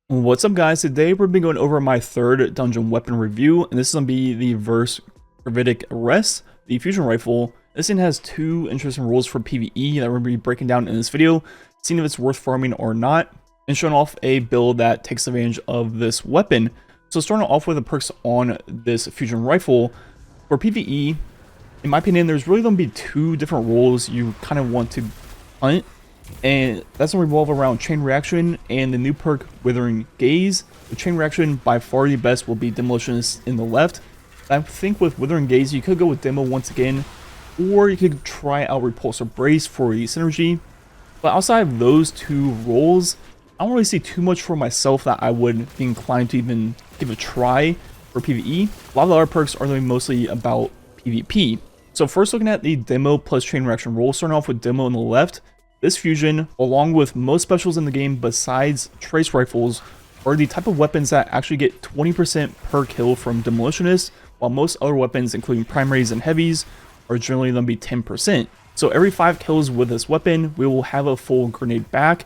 What's up, guys? Today we're be going over my third dungeon weapon review, and this is gonna be the Gravitic Arrest, the fusion rifle. This thing has two interesting rules for PvE that we're gonna be breaking down in this video, seeing if it's worth farming or not, and showing off a build that takes advantage of this weapon. So starting off with the perks on this fusion rifle for PvE, in my opinion, there's really gonna be two different roles you kind of want to hunt. And that's going to revolve around Chain Reaction and the new perk Withering Gaze. The Chain Reaction, by far the best, will be Demolitionist in the left. I think with Withering Gaze, you could go with Demo once again, or you could try out Repulsor Brace for the synergy. But outside of those two roles, I don't really see too much for myself that I would be inclined to even give a try for PvE. A lot of the other perks are mostly about PvP. So first, looking at the Demo plus Chain Reaction role, starting off with Demo on the left. This fusion, along with most specials in the game besides trace rifles, are the type of weapons that actually get 20% per kill from Demolitionists, while most other weapons, including primaries and heavies, are generally going to be 10%. So every 5 kills with this weapon, we will have a full grenade back.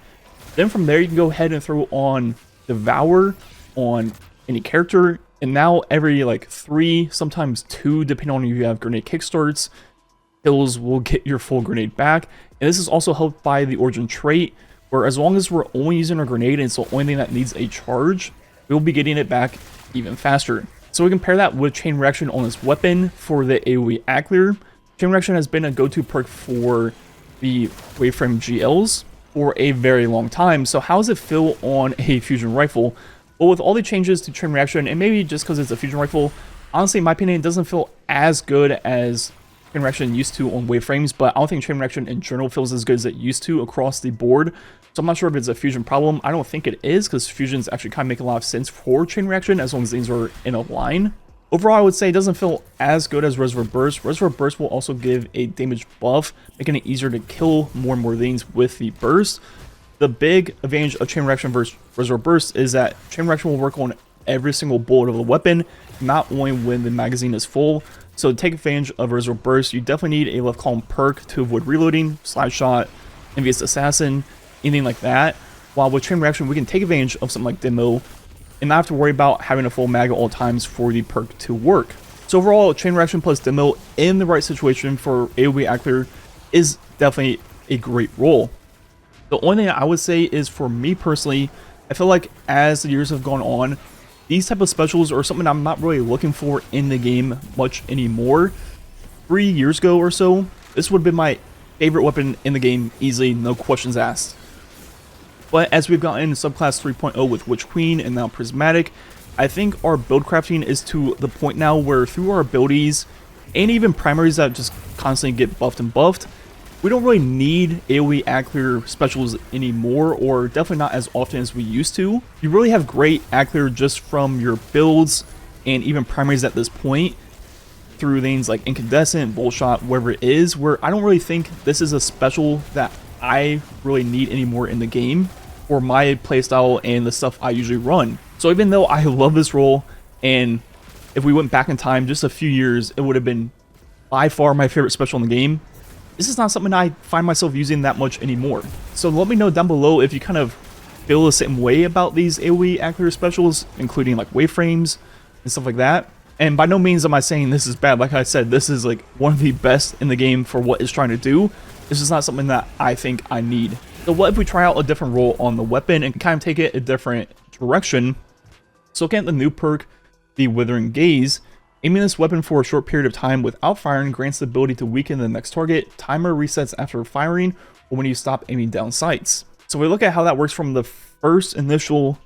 Then from there, you can go ahead and throw on Devour on any character, and now every 3, sometimes 2, depending on if you have grenade kickstarts, kills will get your full grenade back. And this is also helped by the origin trait, where as long as we're only using our grenade and it's the only thing that needs a charge, we'll be getting it back even faster. So we compare that with Chain Reaction on this weapon for the AoE Aclear. Chain Reaction has been a go-to perk for the Waveframe GLs for a very long time. So how does it feel on a fusion rifle? Well, with all the changes to Chain Reaction, and maybe just because it's a fusion rifle, honestly, in my opinion, it doesn't feel as good as Chain Reaction used to on Waveframes, but I don't think Chain Reaction in general feels as good as it used to across the board. So I'm not sure if it's a fusion problem. I don't think it is, because fusions actually kind of make a lot of sense for Chain Reaction as long as things are in a line. Overall, I would say it doesn't feel as good as Reservoir Burst. Reservoir Burst will also give a damage buff, making it easier to kill more and more things with the burst. The big advantage of Chain Reaction versus Reservoir Burst is that Chain Reaction will work on every single bullet of the weapon, not only when the magazine is full. So to take advantage of Reservoir Burst, you definitely need a left column perk to avoid reloading, Slide Shot, Envious Assassin, anything like that. While with Chain Reaction, we can take advantage of something like Demo and not have to worry about having a full mag at all times for the perk to work. So overall, Chain Reaction plus Demo in the right situation for AoE Aclear is definitely a great role. The only thing I would say is, for me personally, I feel like as the years have gone on, these type of specials are something I'm not really looking for in the game much anymore. 3 years ago or so, this would have been my favorite weapon in the game, easily, no questions asked. But as we've gotten into subclass 3.0 with Witch Queen and now Prismatic, I think our build crafting is to the point now where through our abilities, and even primaries that just constantly get buffed and buffed, we don't really need AoE Aclear specials anymore, or definitely not as often as we used to. You really have great Aclear just from your builds and even primaries at this point, through things like Incandescent, Bullshot, whatever it is, where I don't really think this is a special that I really need anymore in the game for my playstyle and the stuff I usually run. So even though I love this role, and if we went back in time just a few years, it would have been by far my favorite special in the game, this is not something I find myself using that much anymore. So let me know down below if you kind of feel the same way about these AoE Aclear specials, including like Waveframes and stuff like that. And by no means am I saying this is bad. Like I said, this is like one of the best in the game for what it's trying to do. This is not something that I think I need. So what if we try out a different role on the weapon and kind of take it a different direction? So looking at the new perk, the Withering Gaze, aiming this weapon for a short period of time without firing grants the ability to weaken the next target. Timer resets after firing or when you stop aiming down sights. So we look at how that works from the first initial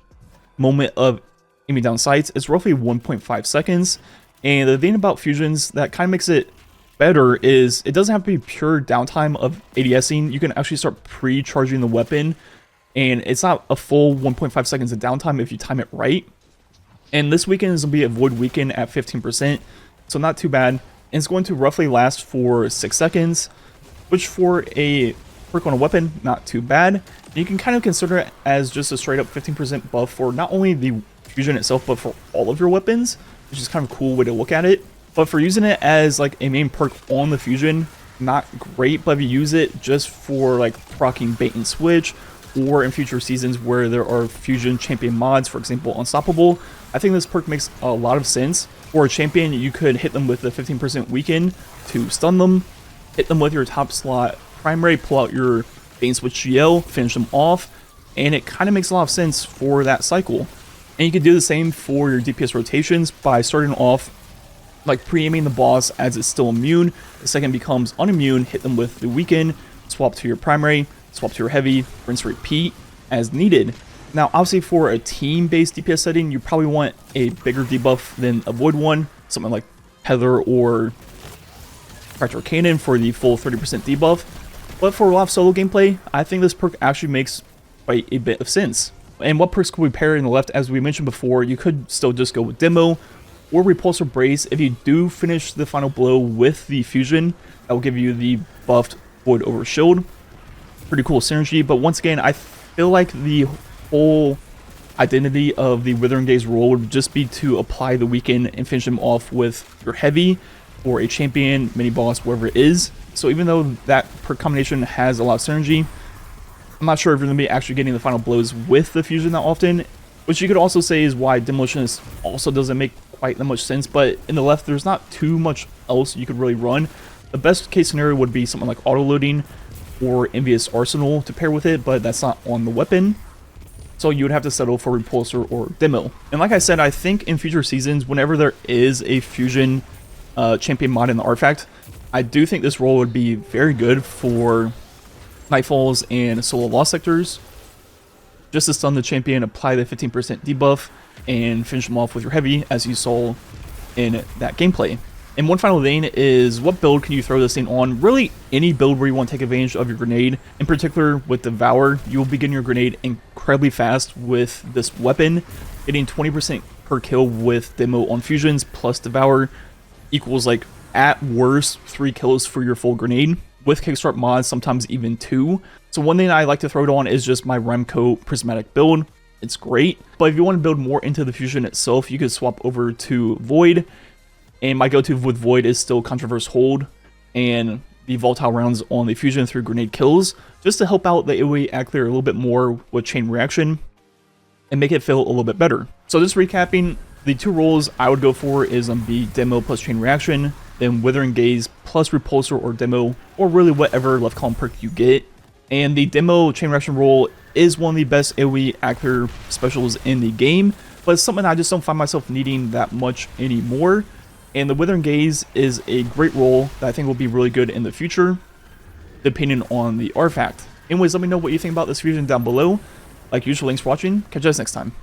moment of aiming down sights. It's roughly 1.5 seconds. And the thing about fusions that kind of makes it better is it doesn't have to be pure downtime of ADSing. You can actually start pre-charging the weapon, and it's not a full 1.5 seconds of downtime if you time it right. And this weekend is going to be a void weekend at 15%, so not too bad. And it's going to roughly last for 6 seconds, which for a perk on a weapon, not too bad. And you can kind of consider it as just a straight up 15% buff for not only the fusion itself, but for all of your weapons, which is kind of a cool way to look at it. But for using it as like a main perk on the fusion, not great. But if you use it just for like proccing bait and switch, or in future seasons where there are fusion champion mods, for example, Unstoppable, I think this perk makes a lot of sense. For a champion, you could hit them with the 15% weaken to stun them, hit them with your top slot primary, pull out your bait and switch GL, finish them off, and it kind of makes a lot of sense for that cycle. And you can do the same for your DPS rotations by starting off like pre-aiming the boss as it's still immune. The second becomes unimmune, hit them with the weaken, swap to your primary, swap to your heavy, rinse repeat as needed. Now obviously for a team-based DPS setting, you probably want a bigger debuff than a void one, something like Heather or Fracture Cannon for the full 30% debuff. But for a lot of solo gameplay, I think this perk actually makes quite a bit of sense. And what perks could we pair in the left? As we mentioned before, you could still just go with Demo or Repulsor Brace. If you do finish the final blow with the fusion, that will give you the buffed Void over Shield. Pretty cool synergy, but once again, I feel like the whole identity of the Withering Gaze role would just be to apply the weaken and finish them off with your heavy or a champion, mini boss, wherever it is. So even though that perk combination has a lot of synergy, I'm not sure if you're going to be actually getting the final blows with the fusion that often, which you could also say is why Demolitionist also doesn't make quite that much sense. But in the left, there's not too much else you could really run. The best case scenario would be something like auto-loading or Envious Arsenal to pair with it, but that's not on the weapon. So you would have to settle for Repulsor or Demo. And like I said, I think in future seasons, whenever there is a fusion champion mod in the artifact, I do think this role would be very good for Nightfalls and solo lost sectors. Just to stun the champion, apply the 15% debuff, and finish them off with your heavy, as you saw in that gameplay. And one final thing is, what build can you throw this thing on? Really, any build where you want to take advantage of your grenade. In particular, with Devour, you will be getting your grenade incredibly fast with this weapon. Getting 20% per kill with Demo on fusions plus Devour equals, like, at worst, 3 kills for your full grenade. With Kickstart mods, sometimes even 2. So one thing I like to throw it on is just my Remco Prismatic build. It's great. But if you want to build more into the fusion itself, you could swap over to Void. And my go-to with Void is still Controverse Hold and the volatile rounds on the fusion through grenade kills, just to help out the AoE Actor a little bit more with chain reaction and make it feel a little bit better. So just recapping, the two roles I would go for is be Demo plus chain reaction, then Withering Gaze plus Repulsor or Demo, or really whatever left column perk you get. And the Demo chain reaction role is one of the best AoE Actor specials in the game, but it's something I just don't find myself needing that much anymore. And the Withering Gaze is a great role that I think will be really good in the future, depending on the artifact. Anyways, let me know what you think about this fusion down below. Like usual, thanks for watching. Catch you guys next time.